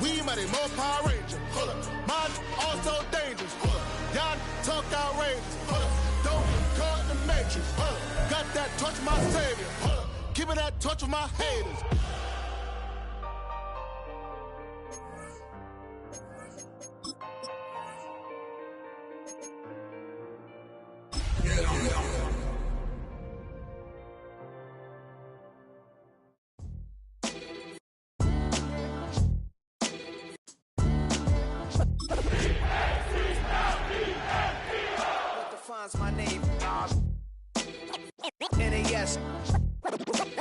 We mighty more Power Ranger. Hold up. Mine also dangerous. Hold up. Y'all talk outrageous. Hold up. Don't call it the Matrix. Hold up. Got that touch of my savior. Hold up. Keeping that touch with my haters. My name, NAS.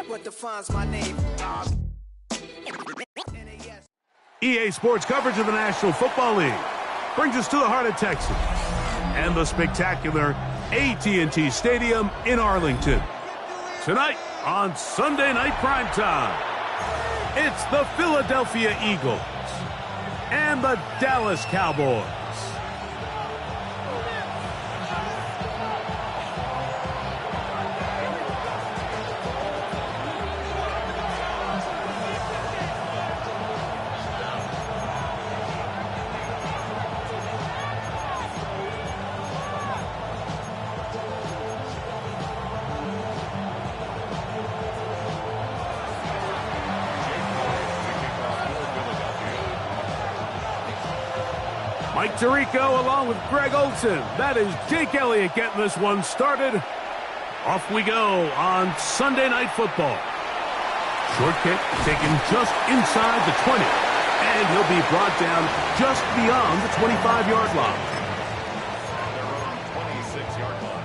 What defines my name? NAS. EA Sports coverage of the National Football League brings us to the heart of Texas and the spectacular AT&T Stadium in Arlington. Tonight on Sunday Night Primetime, it's the Philadelphia Eagles and the Dallas Cowboys. Mike Tirico along with Greg Olson. That is Jake Elliott getting this one started. Off we go on Sunday Night Football. Short kick taken just inside the 20. And he'll be brought down just beyond the 25-yard line. They're on 26-yard line.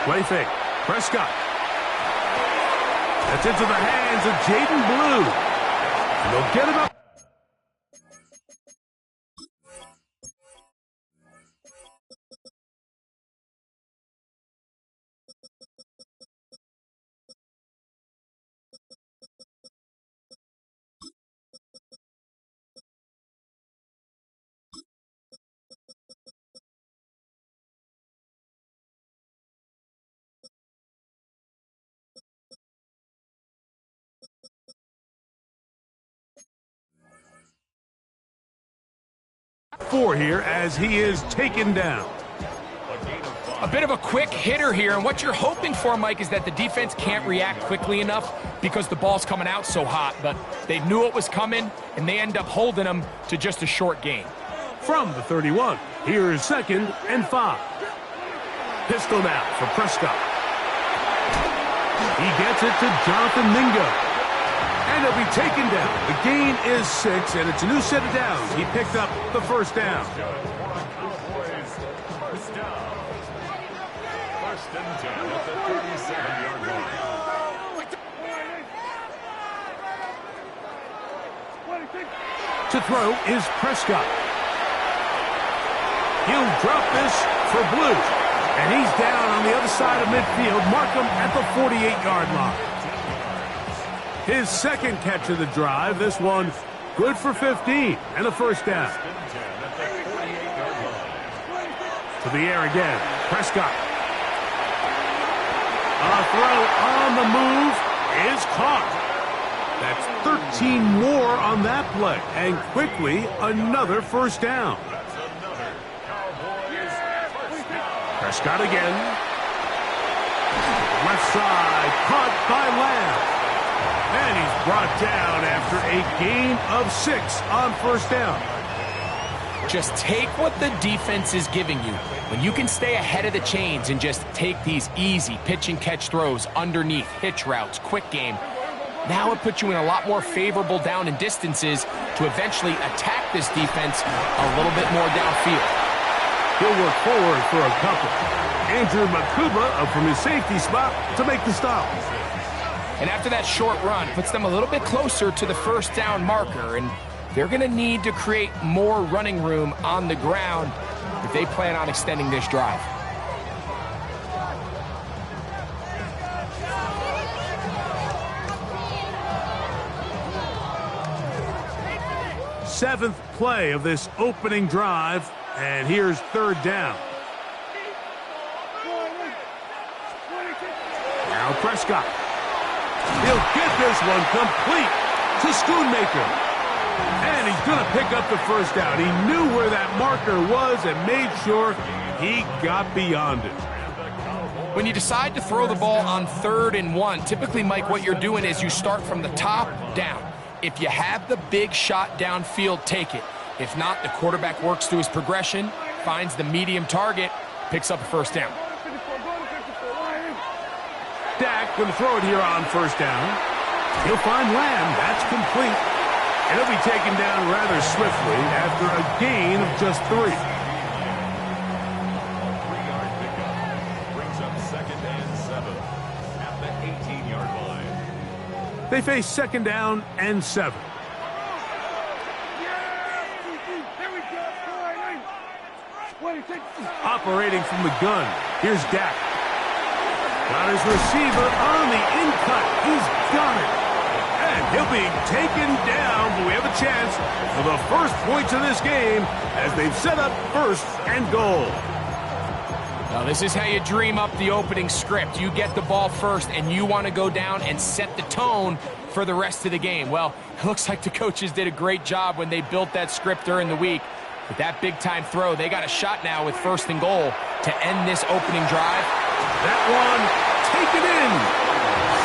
Play fake. Prescott. That's into the hands of Jaden Blue. And they'll get him up. Four here as he is taken down. A bit of a quick hitter here, and what you're hoping for, Mike, is that the defense can't react quickly enough because the ball's coming out so hot, but they knew it was coming, and they end up holding them to just a short gain. From the 31, here's 2nd and 5. Pistol now for Prescott. He gets it to Jonathan Mingo. And he'll be taken down. The gain is 6, and it's a new set of downs. He picked up the first down. First down. First and 10 at the 37-yard line. To throw is Prescott. He'll drop this for Blue. And he's down on the other side of midfield. Mark him at the 48-yard line. His second catch of the drive. This one good for 15 and a first down. To the air again. Prescott. A throw on the move is caught. That's 13 more on that play. And quickly, another first down. Prescott again. Left side, caught by Lamb. And he's brought down after a gain of 6 on first down. Just take what the defense is giving you. When you can stay ahead of the chains and just take these easy pitch and catch throws underneath, hitch routes, quick game, now it puts you in a lot more favorable down and distances to eventually attack this defense a little bit more downfield. He'll work forward for a couple. Andrew Makuba up from his safety spot to make the stop. And after that short run, puts them a little bit closer to the first down marker, and they're going to need to create more running room on the ground if they plan on extending this drive. 7th play of this opening drive, and here's 3rd down. Now Prescott. He'll get this one complete to Schoonmaker. And he's going to pick up the first down. He knew where that marker was and made sure he got beyond it. When you decide to throw the ball on 3rd and 1, typically, Mike, what you're doing is you start from the top down. If you have the big shot downfield, take it. If not, the quarterback works through his progression, finds the medium target, picks up a first down. Dak going to throw it here on 1st down. He'll find Lamb. That's complete. And he'll be taken down rather swiftly after a gain of just 3. 3-yard pickup brings up 2nd and 7 at the 18-yard line. They face 2nd down and 7. Operating from the gun, here's Dak. Got his receiver on the in-cut. He's got it. And he'll be taken down, but we have a chance for the first points of this game as they've set up 1st and goal. Now, this is how you dream up the opening script. You get the ball first, and you want to go down and set the tone for the rest of the game. Well, it looks like the coaches did a great job when they built that script during the week. With that big-time throw, they got a shot now with 1st and goal to end this opening drive. That one taken in.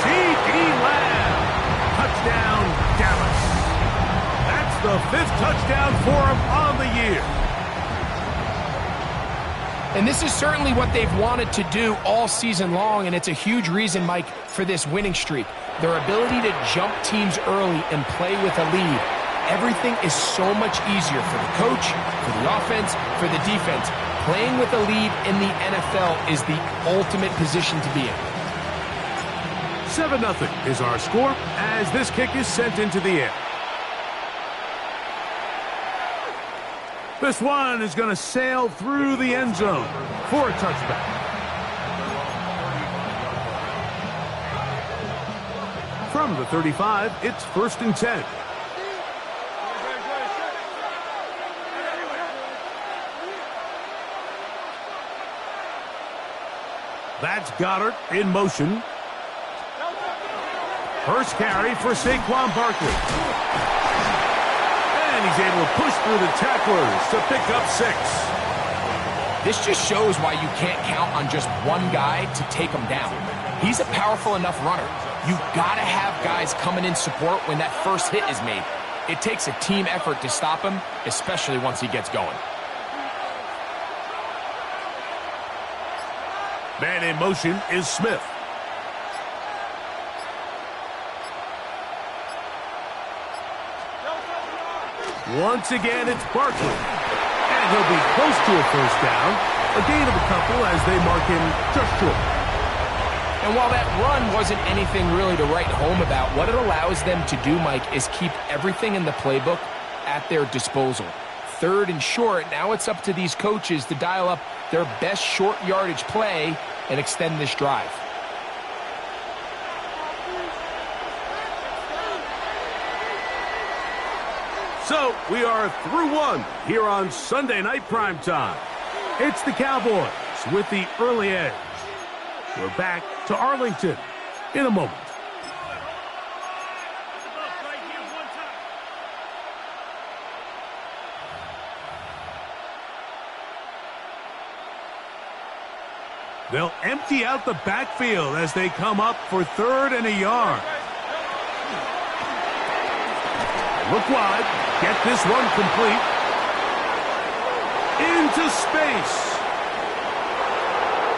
C.D. Lamb. Touchdown, Dallas. That's the 5th touchdown for him on the year. And this is certainly what they've wanted to do all season long, and it's a huge reason, Mike, for this winning streak. Their ability to jump teams early and play with a lead. Everything is so much easier for the coach, for the offense, for the defense. Playing with a lead in the NFL is the ultimate position to be in. 7-0 is our score as this kick is sent into the air. This one is going to sail through the end zone for a touchback. From the 35, it's 1st and 10. That's Goddard in motion. First carry for Saquon Barkley. And he's able to push through the tacklers to pick up 6. This just shows why you can't count on just one guy to take him down. He's a powerful enough runner. You've got to have guys coming in support when that first hit is made. It takes a team effort to stop him, especially once he gets going. Man in motion is Smith. Once again, it's Barkley. And he'll be close to a first down. A gain of a couple as they mark him just short. And while that run wasn't anything really to write home about, what it allows them to do, Mike, is keep everything in the playbook at their disposal. 3rd and short, now it's up to these coaches to dial up their best short yardage play and extend this drive. So we are through 1 here on Sunday Night Primetime. It's the Cowboys with the early edge. We're back to Arlington in a moment. They'll empty out the backfield as they come up for 3rd and a yard. Look wide. Get this one complete. Into space.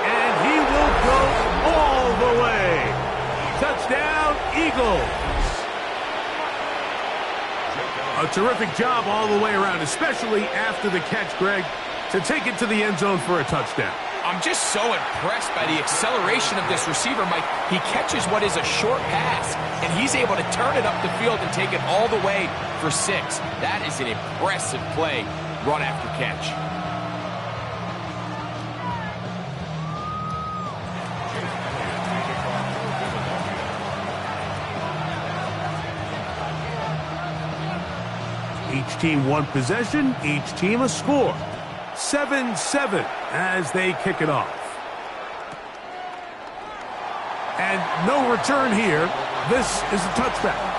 And he will go all the way. Touchdown, Eagles. A terrific job all the way around, especially after the catch, Greg, to take it to the end zone for a touchdown. I'm just so impressed by the acceleration of this receiver, Mike. He catches what is a short pass, and he's able to turn it up the field and take it all the way for 6. That is an impressive play, run after catch. Each team one possession, each team a score. 7-7 as they kick it off. And no return here. This is a touchback.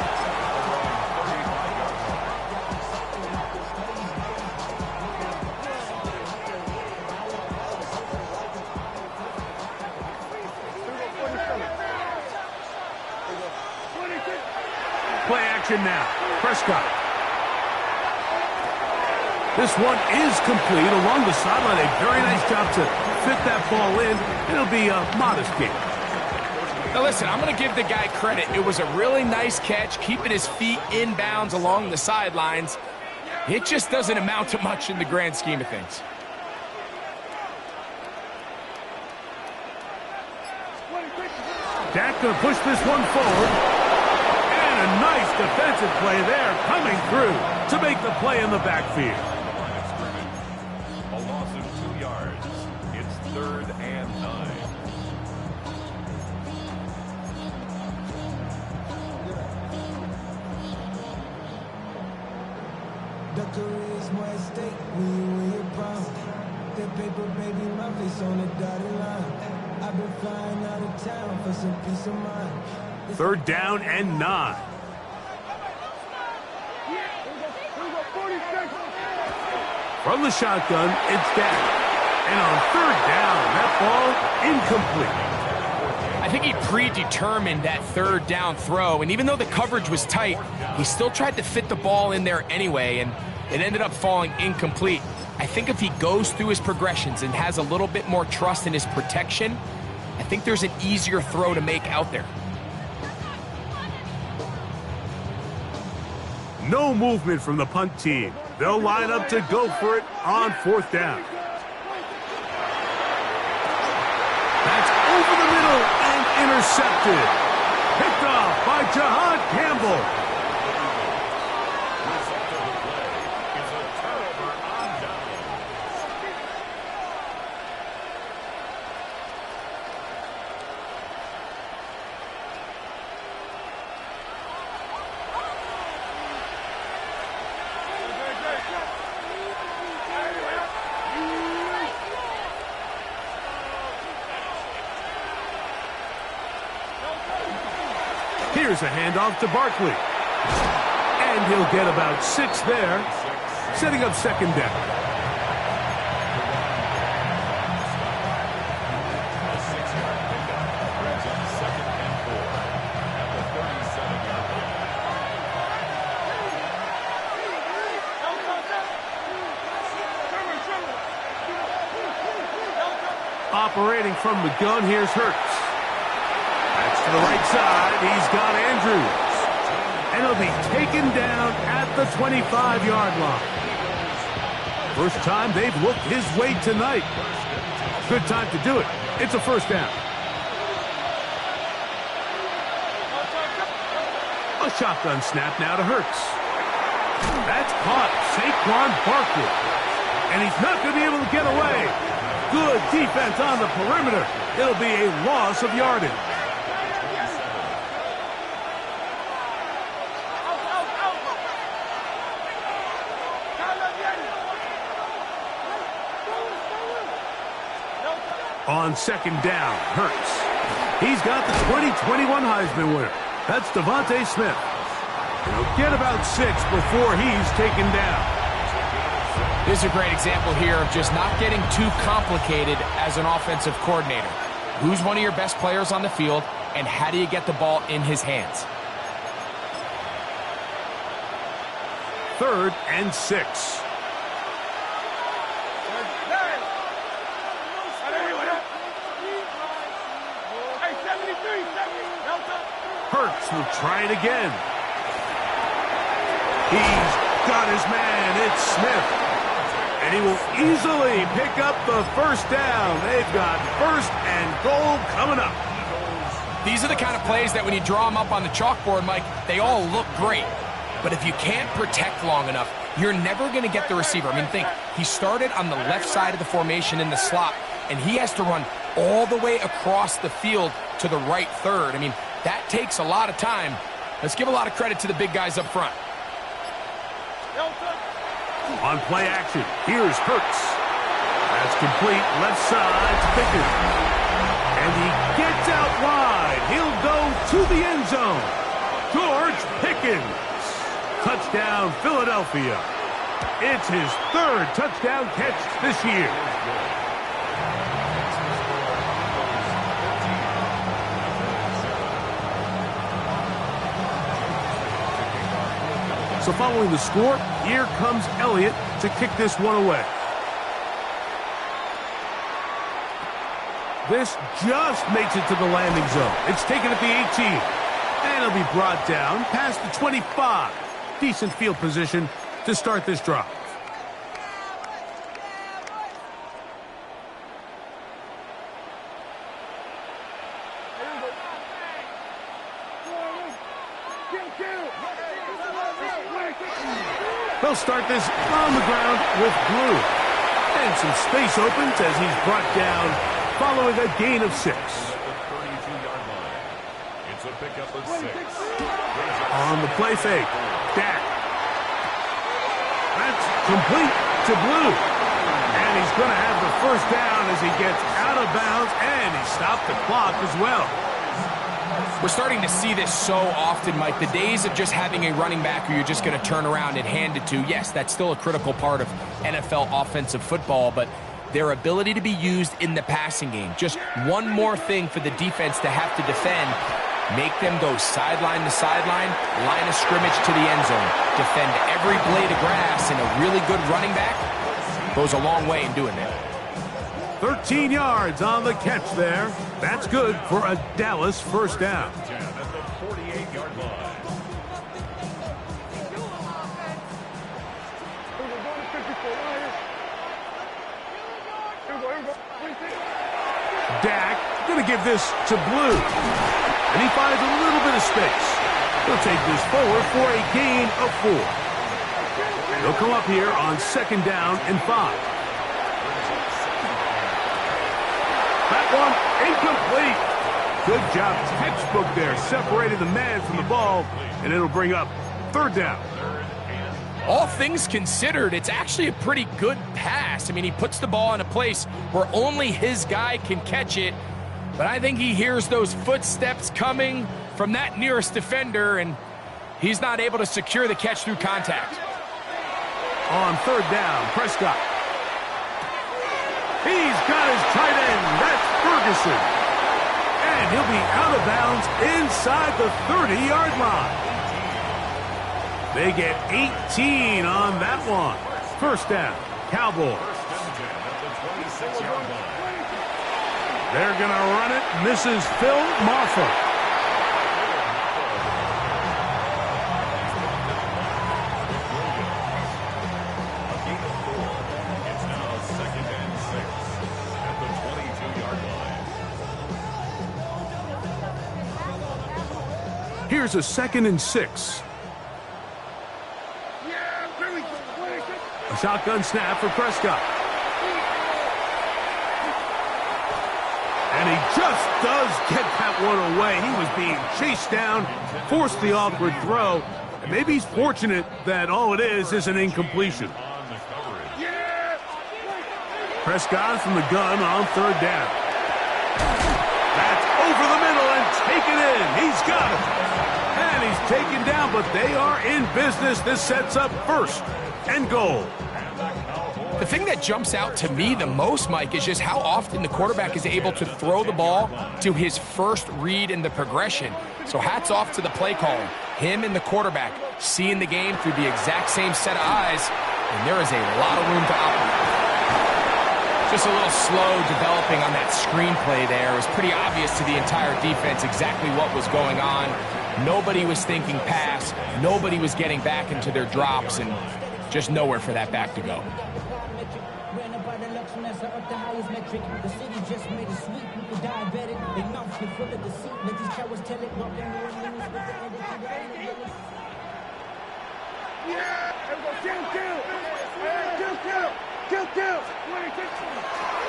Play action now. Prescott. This one is complete along the sideline. A very nice job to fit that ball in. It'll be a modest gain. Now listen, I'm going to give the guy credit. It was a really nice catch, keeping his feet in bounds along the sidelines. It just doesn't amount to much in the grand scheme of things. Dak going to push this one forward. And a nice defensive play there coming through to make the play in the backfield. A loss of 2 yards. It's 3rd and 9. The career is more at stake when you're proud. That paper, baby, my face on the dotted line. I've been flying out of town for some peace of mind. 3rd down and 9. From the shotgun, it's Dak. And on 3rd down, that ball incomplete. I think he predetermined that 3rd down throw, and even though the coverage was tight, he still tried to fit the ball in there anyway, and it ended up falling incomplete. I think if he goes through his progressions and has a little bit more trust in his protection, I think there's an easier throw to make out there. No movement from the punt team. They'll line up to go for it on 4th down. That's over the middle and intercepted. Picked off by Jahan Campbell. Here's a handoff to Barkley. And he'll get about 6 there, setting up 2nd down. A 6-yard pickup brings up 2nd and 4 at the 37-yard line. Operating from the gun, here's Hurts. To the right side, he's got Andrews. And he'll be taken down at the 25-yard line. First time they've looked his way tonight. Good time to do it. It's a 1st down. A shotgun snap now to Hurts. That's caught Saquon Barkley. And he's not going to be able to get away. Good defense on the perimeter. It'll be a loss of yardage. On 2nd down, Hurts. He's got the 2021 Heisman winner. That's Devontae Smith. He'll get about 6 before he's taken down. This is a great example here of just not getting too complicated as an offensive coordinator. Who's one of your best players on the field, and how do you get the ball in his hands? 3rd and 6. Hurts will try it again. He's got his man. It's Smith. And he will easily pick up the 1st down. They've got 1st and goal coming up. These are the kind of plays that when you draw them up on the chalkboard, Mike, they all look great. But if you can't protect long enough, you're never going to get the receiver. I mean, think, he started on the left side of the formation in the slot, and he has to run all the way across the field to the right 3rd. I mean, that takes a lot of time. Let's give a lot of credit to the big guys up front. On play action, here's Hurts. That's complete, left side to Pickens. And he gets out wide. He'll go to the end zone. George Pickens. Touchdown, Philadelphia. It's his third touchdown catch this year. So following the score, here comes Elliott to kick this one away. This just makes it to the landing zone. It's taken at the 18. And it'll be brought down past the 25. Decent field position to start this drive. They'll start this on the ground with Blue. And some space opens as he's brought down following a gain of 6. It's a pickup of 6. On the play fake, Dak. That's complete to Blue. And he's going to have the first down as he gets out of bounds, and he stopped the clock as well. We're starting to see this so often, Mike. The days of just having a running back who you're just going to turn around and hand it to, yes, that's still a critical part of NFL offensive football, but their ability to be used in the passing game. Just one more thing for the defense to have to defend. Make them go sideline to sideline, line of scrimmage to the end zone. Defend every blade of grass, and a really good running back goes a long way in doing that. 13 yards on the catch there. That's good for a Dallas first down. At the 48-yard line. Dak going to give this to Blue. And he finds a little bit of space. He'll take this forward for a gain of 4. He'll come up here on 2nd down and 5. That one incomplete. Good job, textbook there, separating the man from the ball, and it'll bring up 3rd down. All things considered, it's actually a pretty good pass. I mean, he puts the ball in a place where only his guy can catch it, but I think he hears those footsteps coming from that nearest defender, and he's not able to secure the catch through contact. On 3rd down, Prescott. He's got his tight end. That's Ferguson. And he'll be out of bounds inside the 30-yard line. They get 18 on that one. 1st down, Cowboys. They're going to run it. Misses Phil Maffa. Here's a 2nd and 6. A shotgun snap for Prescott. And he just does get that one away. He was being chased down, forced the awkward throw. And maybe he's fortunate that all it is an incompletion. Prescott from the gun on 3rd down. That's over the middle and taken in. He's got it. And he's taken down, but they are in business. This sets up 1st and goal. The thing that jumps out to me the most, Mike, is just how often the quarterback is able to throw the ball to his first read in the progression. So hats off to the play caller. Him and the quarterback seeing the game through the exact same set of eyes, and there is a lot of room to operate. Just a little slow developing on that screenplay there. It was pretty obvious to the entire defense exactly what was going on. Nobody was thinking pass. Nobody was getting back into their drops, and just nowhere for that back to go.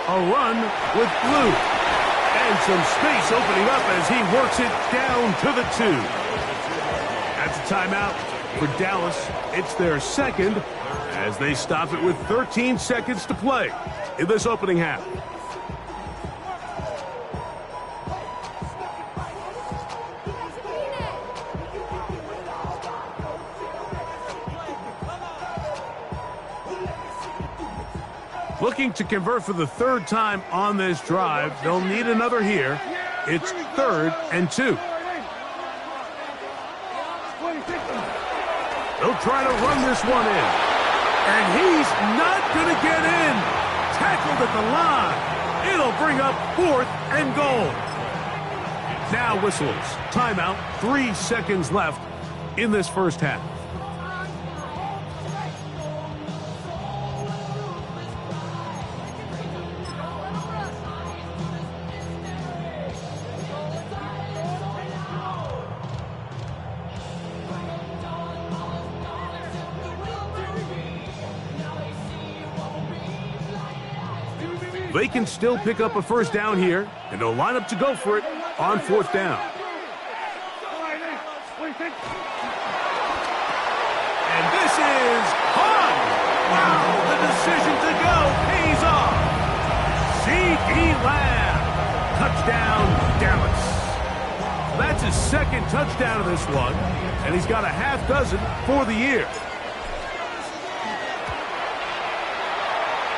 A run with Blue. And some space opening up as he works it down to the 2. That's a timeout. For Dallas, it's their second as they stop it with 13 seconds to play in this opening half. Looking to convert for the third time on this drive. They'll need another here. It's 3rd and 2. They'll try to run this one in. And he's not going to get in. Tackled at the line. It'll bring up 4th and goal. Now whistles. Timeout. 3 seconds left in this first half. They can still pick up a first down here, and they'll line up to go for it on 4th down. And this is high. Wow, the decision to go pays off. C.D. Lamb. Touchdown, Dallas. That's his second touchdown of this one, and he's got a half dozen for the year.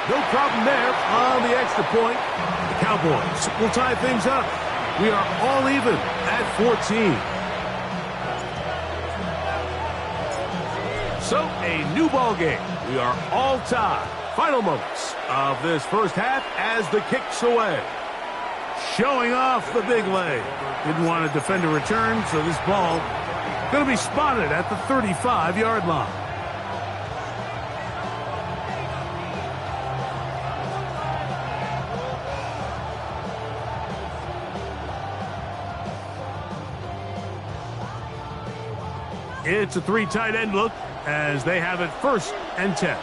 No problem there on the extra point. The Cowboys will tie things up. We are all even at 14. So, a new ball game. We are all tied. Final moments of this first half as the kick's away. Showing off the big leg. Didn't want to defend a return, so this ball going to be spotted at the 35-yard line. It's a 3 tight end look as they have it 1st and 10.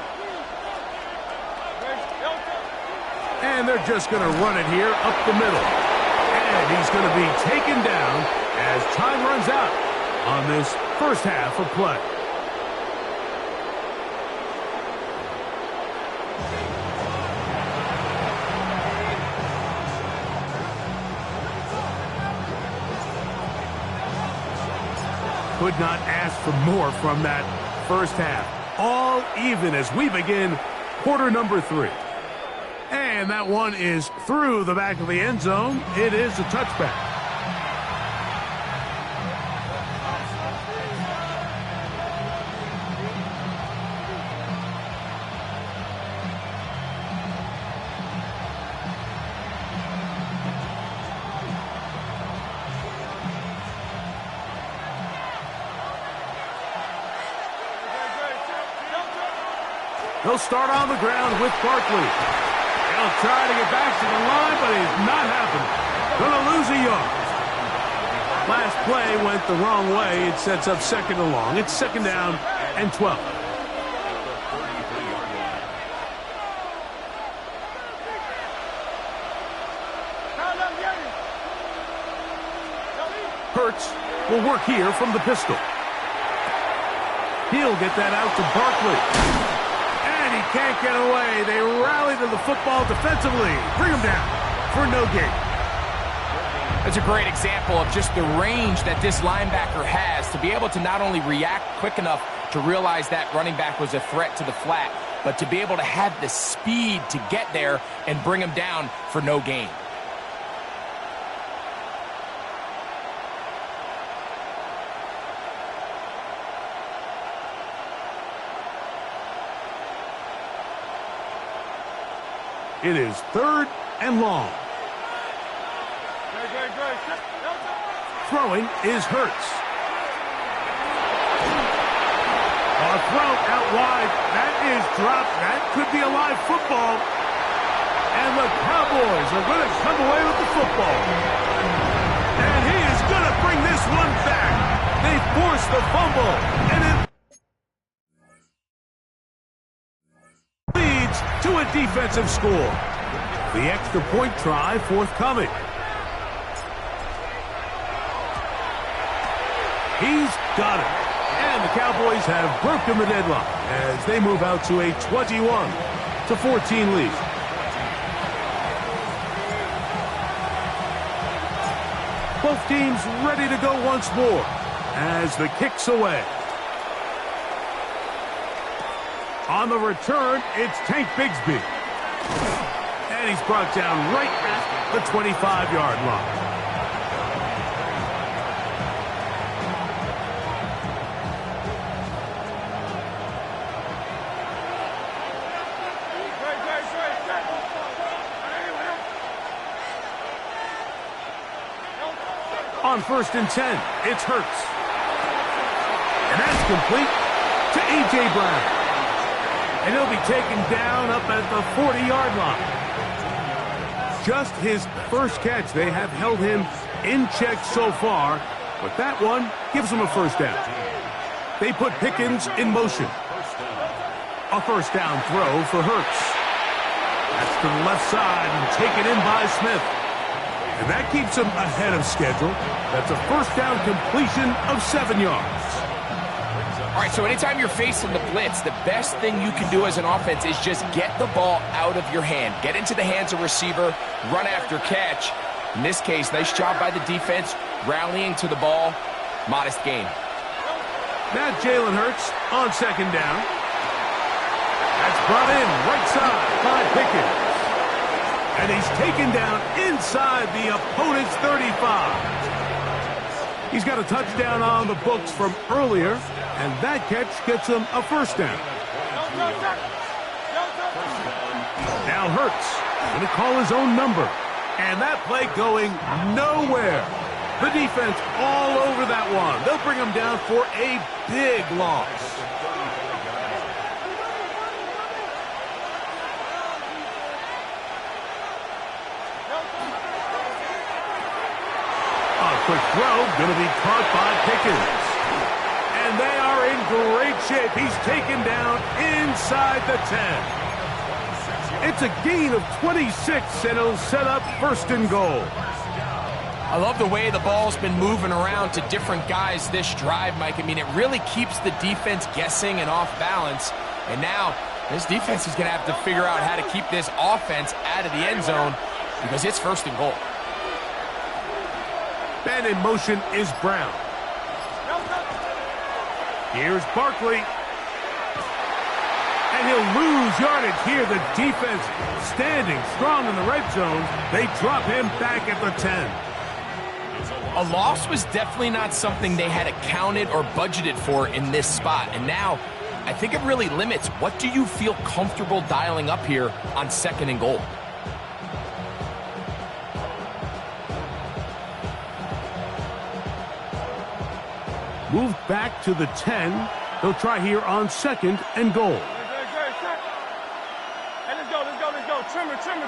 And they're just going to run it here up the middle. And he's going to be taken down as time runs out on this first half of play. Could not ask for more from that first half. All even as we begin quarter number 3. And that one is through the back of the end zone. It is a touchback. They'll start on the ground with Barkley. They'll try to get back to the line, but it's not happening. Going to lose a yard. Last play went the wrong way. It sets up 2nd and long. It's 2nd down and 12. Hurts will work here from the pistol. He'll get that out to Barkley. He can't get away. They rally to the football defensively. Bring him down for no gain. That's a great example of just the range that this linebacker has to be able to not only react quick enough to realize that running back was a threat to the flat, but to be able to have the speed to get there and bring him down for no gain. It is 3rd and long. Throwing is Hurts. Throw out wide. That is dropped. That could be a live football. And the Cowboys are going to come away with the football. And he is going to bring this one back. They force the fumble. And it leads to a defensive score. The extra point try forthcoming. He's got it. And the Cowboys have broken the deadlock as they move out to a 21-14 lead. Both teams ready to go once more as the kick's away. On the return, it's Tank Bigsby. And he's brought down right at the 25-yard line. On 1st and 10, it's Hurts. And that's complete to A.J. Brown. And he'll be taken down up at the 40-yard line. Just his first catch. They have held him in check so far, but that one gives him a first down. They put Pickens in motion. A first down throw for Hurts. That's to the left side and taken in by Smith. And that keeps him ahead of schedule. That's a first down completion of 7 yards. All right, so anytime you're facing the blitz, the best thing you can do as an offense is just get the ball out of your hand. Get into the hands of receiver, run after catch. In this case, nice job by the defense, rallying to the ball. Modest gain. Now Jalen Hurts on 2nd down. That's brought in right side by Pickens. And he's taken down inside the opponent's 35. He's got a touchdown on the books from earlier, and that catch gets him a first down. Now Hurts going to call his own number, and that play going nowhere. The defense all over that one. They'll bring him down for a big loss. Quick throw, going to be caught by Pickens. And they are in great shape. He's taken down inside the 10. It's a gain of 26, and it'll set up 1st and goal. I love the way the ball's been moving around to different guys this drive, Mike. I mean, it really keeps the defense guessing and off balance. And now, this defense is going to have to figure out how to keep this offense out of the end zone because it's 1st and goal. And in motion is Brown. Here's Barkley. And he'll lose yardage here. The defense standing strong in the red zone. They drop him back at the 10. A loss was definitely not something they had accounted or budgeted for in this spot. And now, I think it really limits what do you feel comfortable dialing up here on 2nd and goal. Moved back to the 10. They'll try here on 2nd and goal. Hey, let's go. Trim it. Out.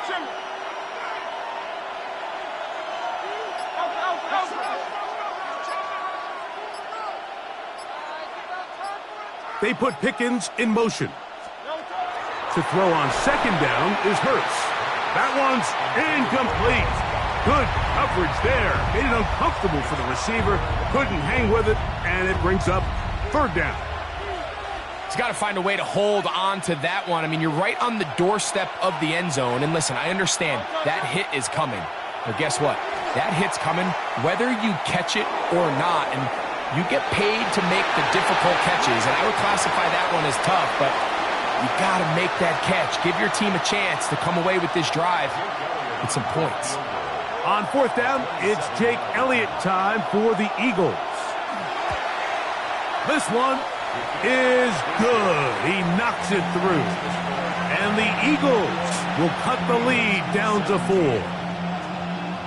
They put Pickens in motion. To throw on 2nd down is Hurts. That one's incomplete. Good coverage there. Made it uncomfortable for the receiver. Couldn't hang with it, and it brings up 3rd down. He's got to find a way to hold on to that one. I mean, you're right on the doorstep of the end zone. And listen, I understand that hit is coming. But guess what? That hit's coming whether you catch it or not. And you get paid to make the difficult catches. And I would classify that one as tough, but you got to make that catch. Give your team a chance to come away with this drive with some points. On 4th down, it's Jake Elliott time for the Eagles. This one is good. He knocks it through. And the Eagles will cut the lead down to 4.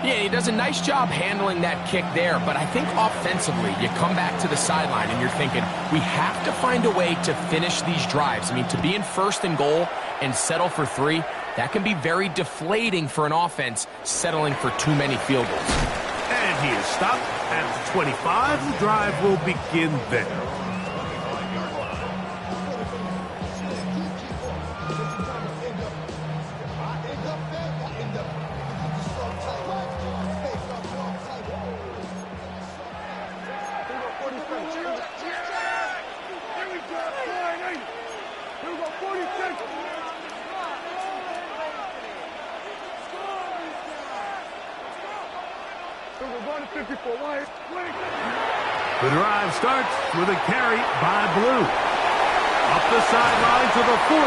Yeah, he does a nice job handling that kick there, but I think offensively, you come back to the sideline and you're thinking, we have to find a way to finish these drives. I mean, to be in 1st and goal and settle for 3, that can be very deflating for an offense settling for too many field goals. And he is stopped at the 25. The drive will begin there. The drive starts with a carry by Blue. Up the sideline to the 40.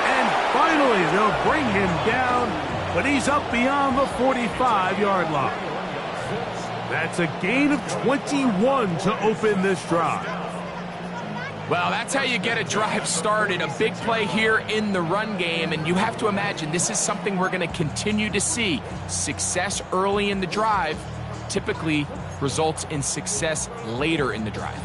And finally, they'll bring him down, but he's up beyond the 45-yard line. That's a gain of 21 to open this drive. Well, that's how you get a drive started. A big play here in the run game, and you have to imagine this is something we're going to continue to see. Success early in the drive typically results in success later in the drive.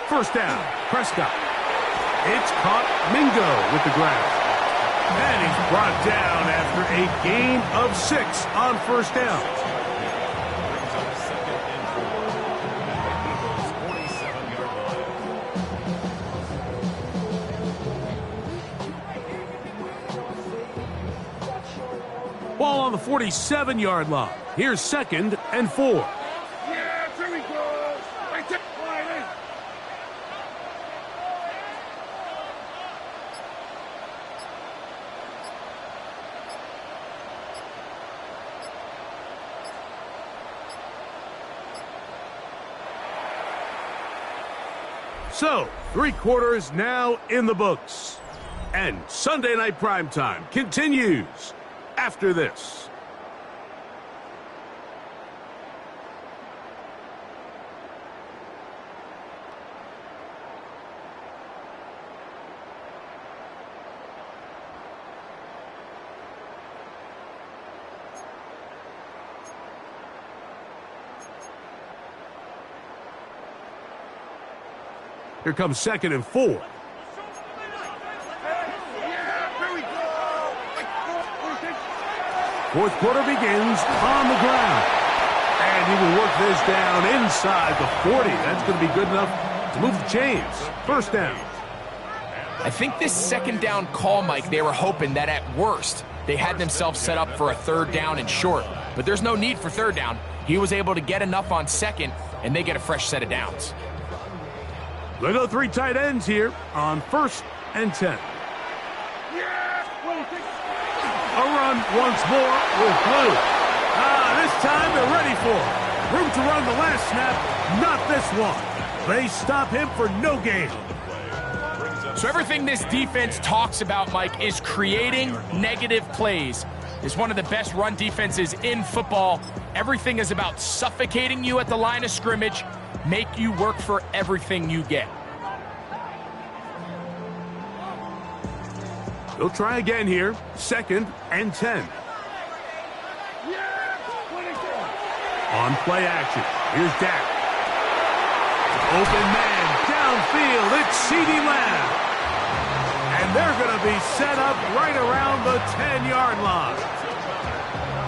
First down, Prescott. It's caught. Mingo with the grab. And he's brought down after a gain of 6 on first down. Ball on the 47-yard line. Here's 2nd and 4. So, 3 quarters now in the books. And Sunday Night Primetime continues after this. Here comes 2nd and 4. Fourth quarter begins on the ground. And he will work this down inside the 40. That's going to be good enough to move the chains. First down. I think this 2nd down call, Mike, they were hoping that at worst they had themselves set up for a 3rd down and short. But there's no need for 3rd down. He was able to get enough on 2nd, and they get a fresh set of downs. They go 3 tight ends here on 1st and 10. A run once more with Blue. This time they're ready for it. Room to run the last snap, not this one. They stop him for no gain. So everything this defense talks about, Mike, is creating negative plays. It's one of the best run defenses in football. Everything is about suffocating you at the line of scrimmage, make you work for everything you get. They'll try again here. 2nd and 10. On play action. Here's Dak. Open man downfield. It's CeeDee Lamb. And they're going to be set up right around the 10-yard line.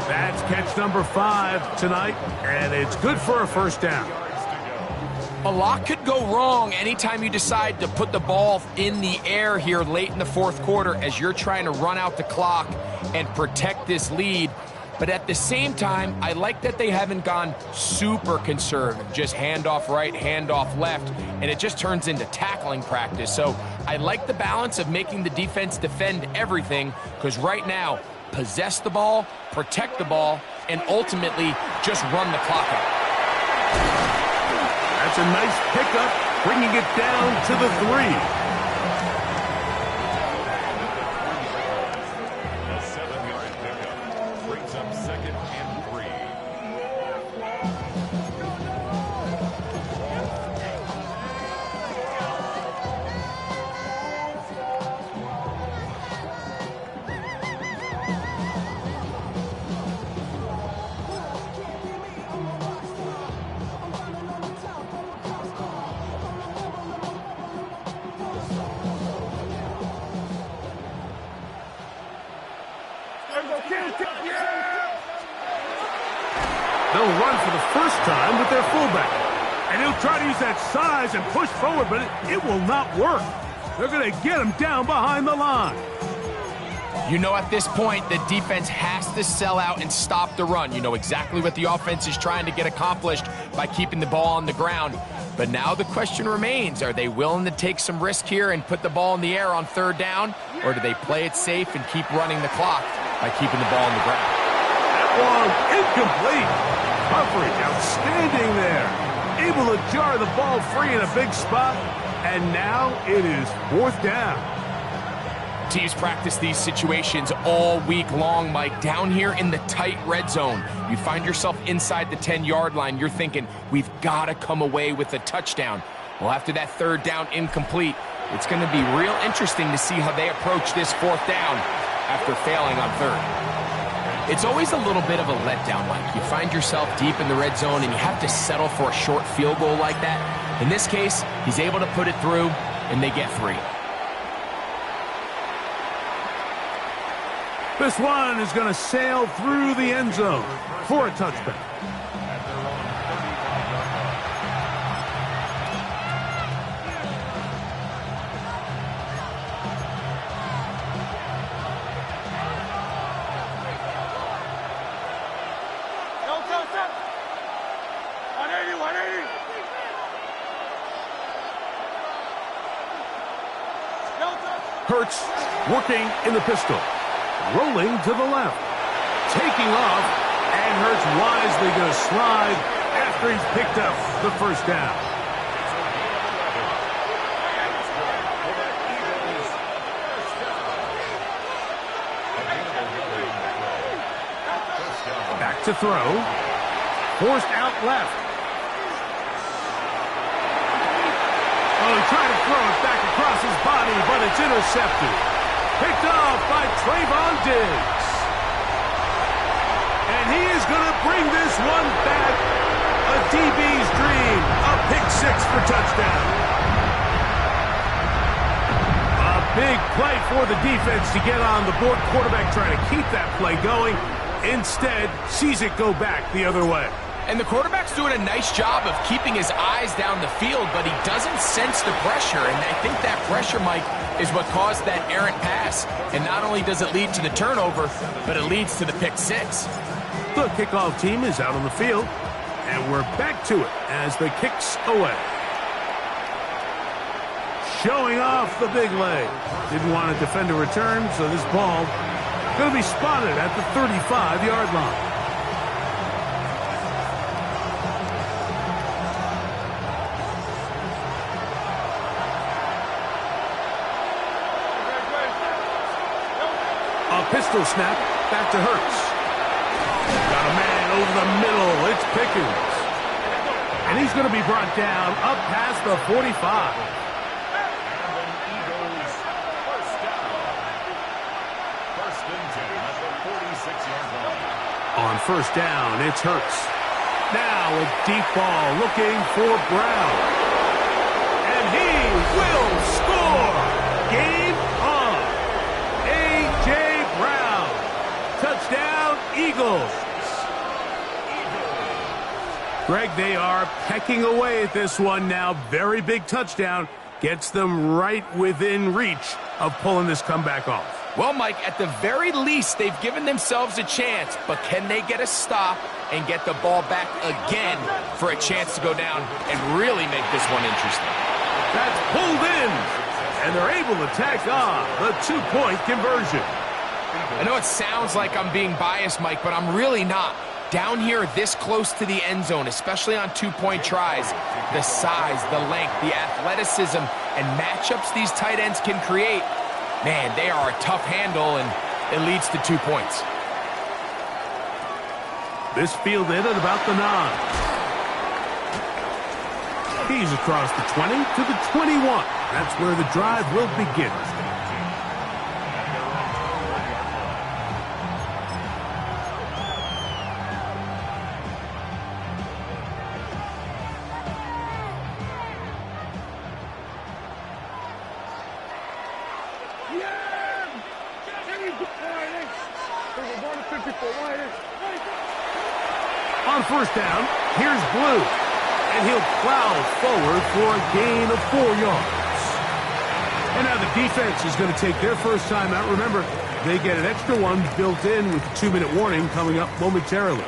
That's catch number 5 tonight, and it's good for a first down. A lot could go wrong anytime you decide to put the ball in the air here late in the 4th quarter as you're trying to run out the clock and protect this lead. But at the same time, I like that they haven't gone super conservative, just handoff right, handoff left, and it just turns into tackling practice. So I like the balance of making the defense defend everything, because right now, possess the ball, protect the ball, and ultimately just run the clock out. That's a nice pickup, bringing it down to the 3. A 7-yard pickup brings up 2nd and 3. They'll run for the first time with their fullback. And he'll try to use that size and push forward, but it will not work. They're going to get him down behind the line. You know, at this point, the defense has to sell out and stop the run. You know exactly what the offense is trying to get accomplished by keeping the ball on the ground. But now the question remains, are they willing to take some risk here and put the ball in the air on third down, or do they play it safe and keep running the clock by keeping the ball on the ground? That one incomplete. Coverage outstanding there. Able to jar the ball free in a big spot, and now it is fourth down. Teams practice these situations all week long, Mike. Down here in the tight red zone, you find yourself inside the 10-yard line. You're thinking, we've got to come away with a touchdown. Well, after that third down incomplete, it's going to be real interesting to see how they approach this fourth down after failing on third. It's always a little bit of a letdown, Mike. You find yourself deep in the red zone, and you have to settle for a short field goal like that. In this case, he's able to put it through, and they get 3. This one is going to sail through the end zone for a touchback. Hurts working in the pistol. Rolling to the left. Taking off. And Hurts wisely going to slide after he's picked up the first down. Back to throw. Forced out left. Oh, he tried to throw it back across his body, but it's intercepted. Picked off by Trayvon Diggs. And he is going to bring this one back. A DB's dream. A pick 6 for touchdown. A big play for the defense to get on the board. Quarterback trying to keep that play going. Instead, sees it go back the other way. And the quarterback's doing a nice job of keeping his eyes down the field, but he doesn't sense the pressure. And I think that pressure, Mike, is what caused that errant pass. And not only does it lead to the turnover, but it leads to the pick 6. The kickoff team is out on the field, and we're back to it as the kick's away. Showing off the big leg. Didn't want to defend a return, so this ball going to be spotted at the 35-yard line. Pistol snap, back to Hurts. Got a man over the middle. It's Pickens. And he's going to be brought down up past the 45. Eagles first down. First and 10 at the 46-yard line. On first down, it's Hurts. Now a deep ball looking for Brown. And he will score. Game on. A.J. Brown. Touchdown, Eagles. Greg, they are pecking away at this one now. Very big touchdown. Gets them right within reach of pulling this comeback off. Well, Mike, at the very least, they've given themselves a chance. But can they get a stop and get the ball back again for a chance to go down and really make this one interesting? That's pulled in. And they're able to tack on the two-point conversion. I know it sounds like I'm being biased, Mike, but I'm really not. Down here this close to the end zone, especially on two-point tries, the size, the length, the athleticism, and matchups these tight ends can create, man, they are a tough handle, and it leads to 2 points. This fielded at about the 9. He's across the 20 to the 21. That's where the drive will begin. On first down, here's Blue. And he'll plow forward for a gain of 4 yards. And now the defense is going to take their first time out. Remember, they get an extra one built in with the 2-minute warning coming up momentarily.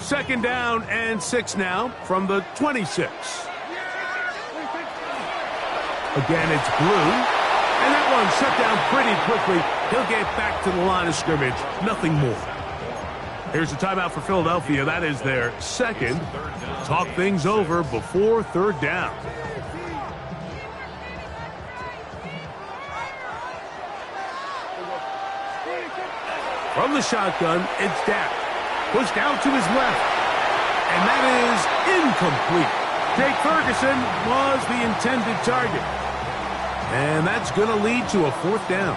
Second down and 6 now from the 26. Again, it's Blue. And that one shut down pretty quickly. He'll get back to the line of scrimmage. Nothing more. Here's a timeout for Philadelphia. That is their second. Talk things over before third down. From the shotgun, it's Dak. Pushed out to his left. And that is incomplete. Jake Ferguson was the intended target. And that's going to lead to a fourth down.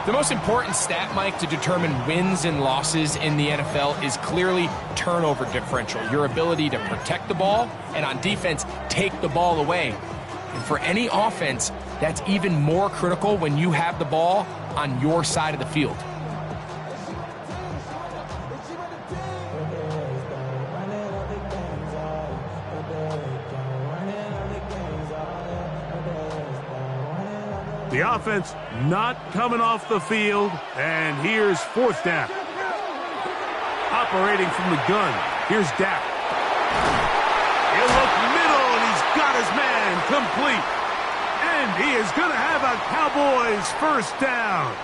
The most important stat, Mike, to determine wins and losses in the NFL is clearly turnover differential, your ability to protect the ball and on defense, take the ball away. And for any offense, that's even more critical when you have the ball on your side of the field. The offense not coming off the field, and here's fourth down. Operating from the gun, here's Dak. He'll look middle, and he's got his man complete. And he is going to have a Cowboys first down,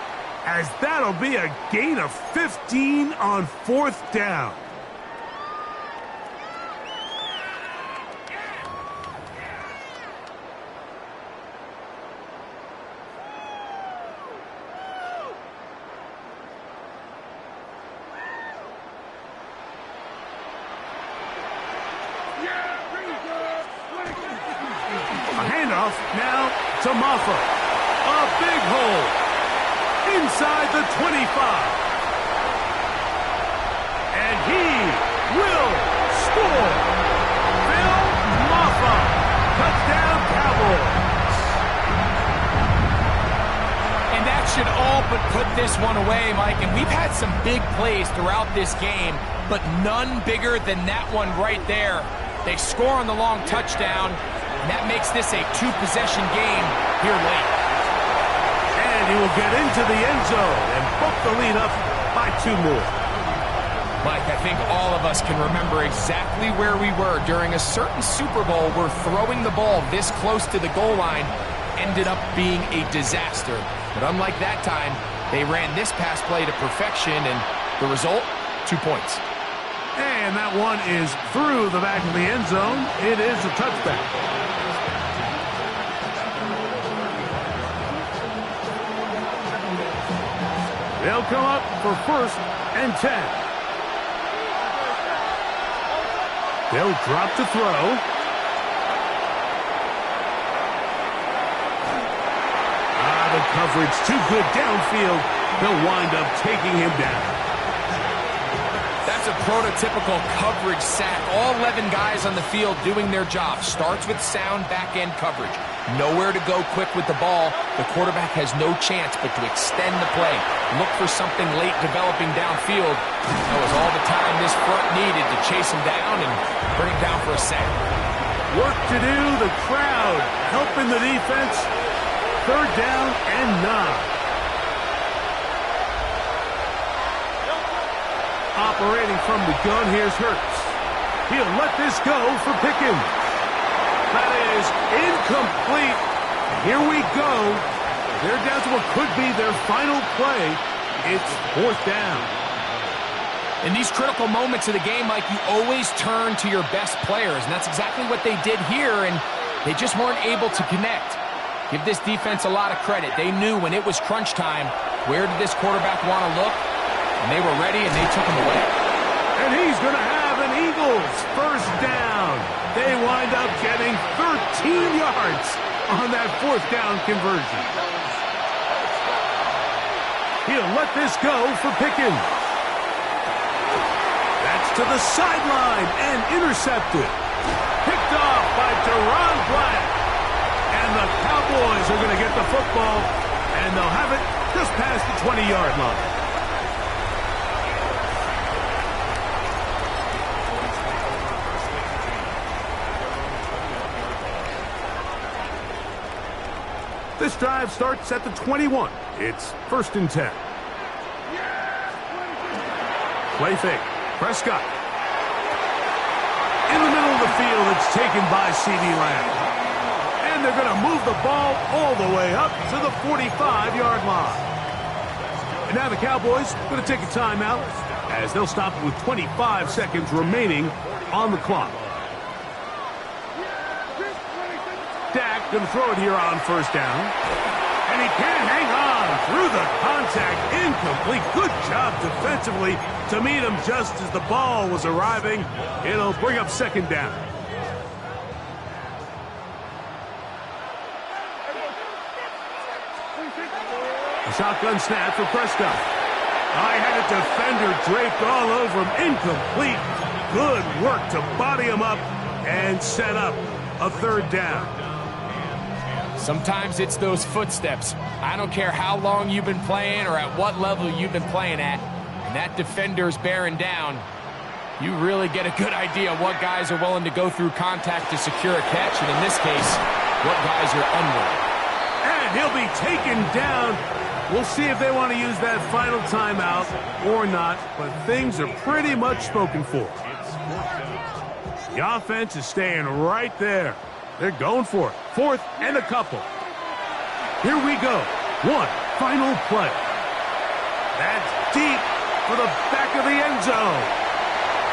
as that'll be a gain of 15 on fourth down. Now to Maffa. A big hole. Inside the 25. And he will score. Phil Maffa. Touchdown Cowboys. And that should all but put this one away, Mike. And we've had some big plays throughout this game, but none bigger than that one right there. They score on the long touchdown. And that makes this a two-possession game here late. And he will get into the end zone and book the lead up by 2 more. Mike, I think all of us can remember exactly where we were during a certain Super Bowl where throwing the ball this close to the goal line ended up being a disaster. But unlike that time, they ran this pass play to perfection, and the result, 2 points. And that one is through the back of the end zone. It is a touchback. They'll come up for first and 10. They'll drop to throw. The coverage too good downfield. They'll wind up taking him down. That's a prototypical coverage sack. All 11 guys on the field doing their job. Starts with sound back-end coverage. Nowhere to go quick with the ball. The quarterback has no chance but to extend the play. Look for something late developing downfield. That was all the time this front needed to chase him down and bring him down for a sack. Work to do. The crowd helping the defense. Third down and 9. Operating from the gun, here's Hurts. He'll let this go for Pickens. That is incomplete. Here we go. They're down to what could be their final play. It's fourth down. In these critical moments of the game, Mike, you always turn to your best players, and that's exactly what they did here, and they just weren't able to connect. Give this defense a lot of credit. They knew when it was crunch time, where did this quarterback want to look? And they were ready, and they took him away. And he's going to have an Eagles first down. They wind up getting 13 yards on that fourth down conversion. He'll let this go for Pickens. That's to the sideline and intercepted. Picked off by Deron Bryant. And the Cowboys are going to get the football, and they'll have it just past the 20-yard line. This drive starts at the 21. It's first and 10. Play fake. Prescott the field. It's taken by C.D. Lamb. And they're going to move the ball all the way up to the 45-yard line. And now the Cowboys are going to take a timeout as they'll stop with 25 seconds remaining on the clock. Dak going to throw it here on first down. And he can't hang on through the contact. Incomplete. Good job defensively to meet him just as the ball was arriving. It'll bring up second down. A shotgun snap for Prescott. I had a defender draped all over him. Incomplete. Good work to body him up and set up a third down. Sometimes it's those footsteps. I don't care how long you've been playing or at what level you've been playing at, and that defender's bearing down. You really get a good idea of what guys are willing to go through contact to secure a catch, and in this case, what guys are unwilling. And he'll be taken down. We'll see if they want to use that final timeout or not, but things are pretty much spoken for. The offense is staying right there. They're going for it. Fourth and a couple. Here we go. One final play. That's deep for the back of the end zone.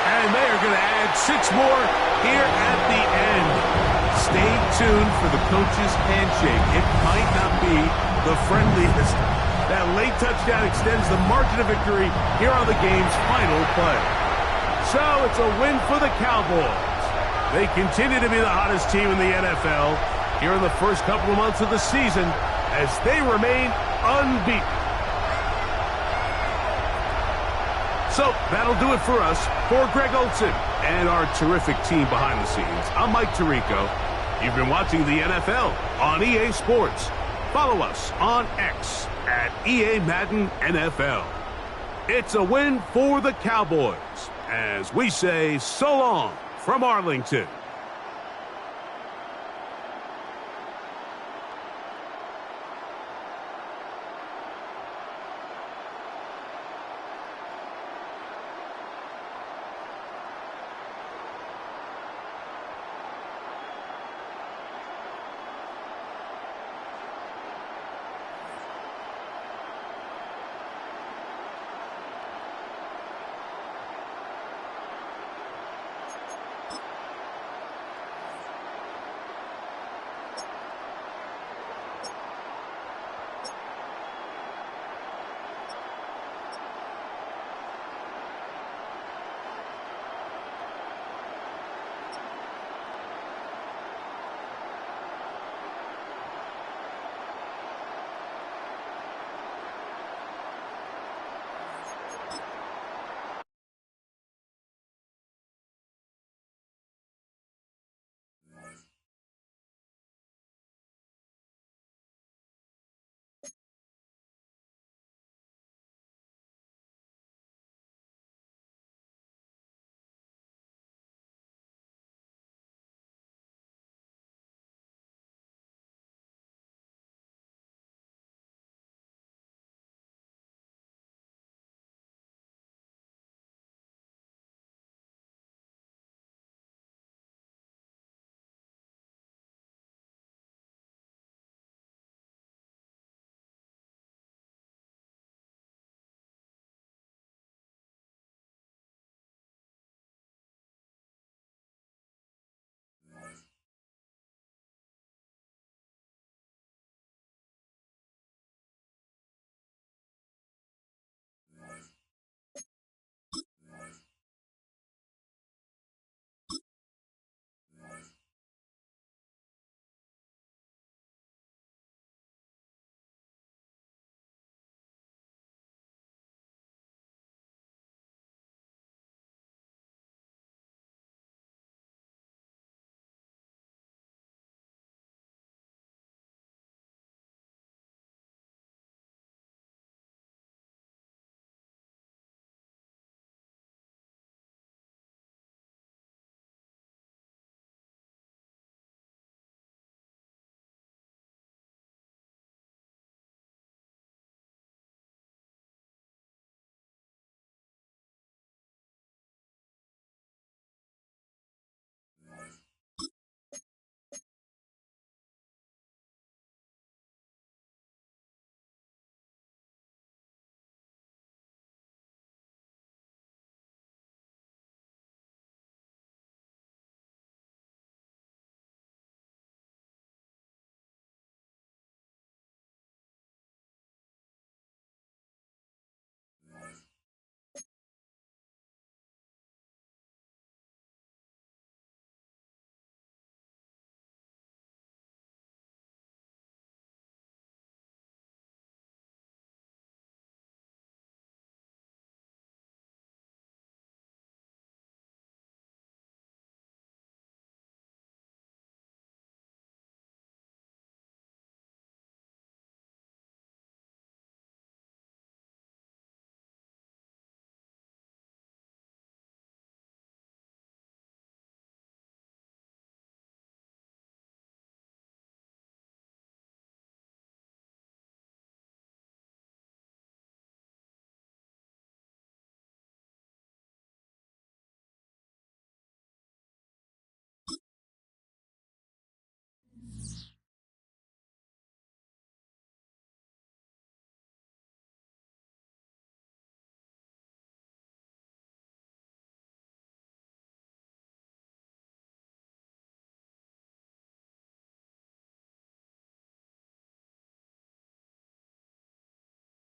And they are going to add 6 more here at the end. Stay tuned for the coach's handshake. It might not be the friendliest. That late touchdown extends the margin of victory here on the game's final play. So it's a win for the Cowboys. They continue to be the hottest team in the NFL here in the first couple of months of the season as they remain unbeaten. So that'll do it for us. For Greg Olson and our terrific team behind the scenes, I'm Mike Tirico. You've been watching the NFL on EA Sports. Follow us on X at EA Madden NFL. It's a win for the Cowboys as we say so long from Arlington.